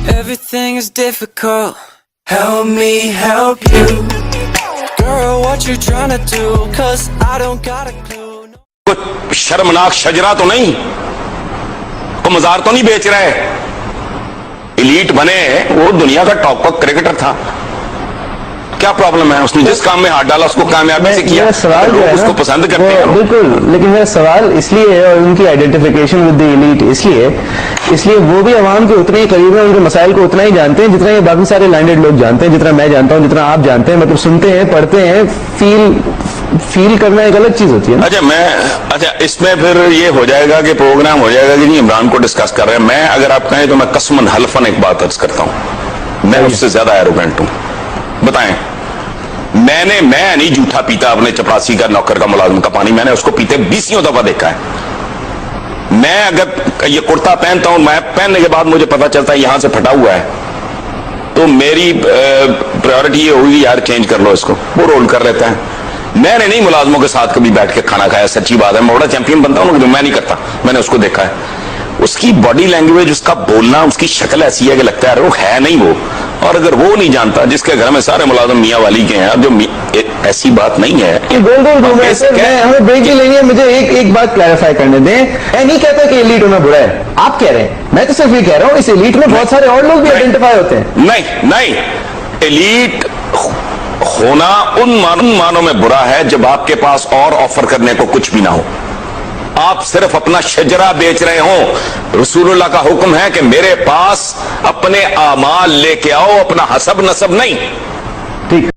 Everything is difficult. Help me help you. Girl, what you trying to do? 'Cause I don't got a clue. कोई शर्मनाक शजरा तो नहीं, को मजार तो नहीं बेच रहे। एलीट बने, वो दुनिया का टॉप का क्रिकेटर था, क्या प्रॉब्लम है? उसने जिस काम में हाथ डाला उसको कामयाबी से किया, सवाल लोग उसको पसंद करते हैं। बिल्कुल, लेकिन मेरा सवाल इसलिए है, और उनकी आइडेंटिफिकेशन विद द एलीट इसलिए वो भी अवाम के उतने ही करीब हैं, उनके मसाइल को उतना ही जानते हैं जितना ये बाकी सारे लैंडेड लोग जानते हैं, जितना मैं जानता हूँ, जितना आप जानते हैं। मतलब सुनते हैं, पढ़ते हैं, फील करना एक अलग चीज होती है। अच्छा, इसमें फिर ये हो जाएगा कि प्रोग्राम हो जाएगा कि नहीं इमरान को डिस्कस कर रहे हैं। मैं अगर आप कहें तो मैं कसमन हल्फन एक बात अर्ज करता हूं, मैं उससे ज्यादा एरोगेंट हूं। बताएं, मैं नहीं जूठा पीता अपने चपरासी का, नौकर का, मुलाजिम का पानी। मैंने उसको पीते 20 दफा देखा है। मैं अगर ये कुर्ता पहनता हूं, मैं पहनने के बाद मुझे पता चलता है यहां से फटा हुआ है, तो मेरी प्रायोरिटी ये होगी यार चेंज कर लो इसको, वो रोल कर लेता है। मैंने नहीं मुलाजमों के साथ कभी बैठ के खाना खाया, सच्ची बात है। मैं बड़ा चैंपियन बनता हूं, मैं नहीं करता, मैंने उसको देखा है। उसकी बॉडी लैंग्वेज, उसका बोलना, उसकी शक्ल ऐसी है कि लगता है वो है नहीं वो। और अगर वो नहीं जानता, जिसके घर में सारे मुलाजिम मियाँ वाली के हैं, जो ऐसी बात नहीं है। हमें ब्रेक ही लेनी है। मुझे एक बात क्लैरिफाई करने दें। मैं नहीं कहता कि एलीट होना बुरा है, आप कह रहे हैं। मैं तो सिर्फ ये कह रहा हूँ इस एलीट में बहुत सारे और लोग भी आइडेंटिफाई होते हैं। नहीं, एलीट होना उन मानों में बुरा है जब आपके पास और ऑफर करने को कुछ भी ना हो, आप सिर्फ अपना शजरा बेच रहे हो। रसूलुल्लाह का हुक्म है कि मेरे पास अपने आमाल लेके आओ, अपना हसब नसब नहीं। ठीक।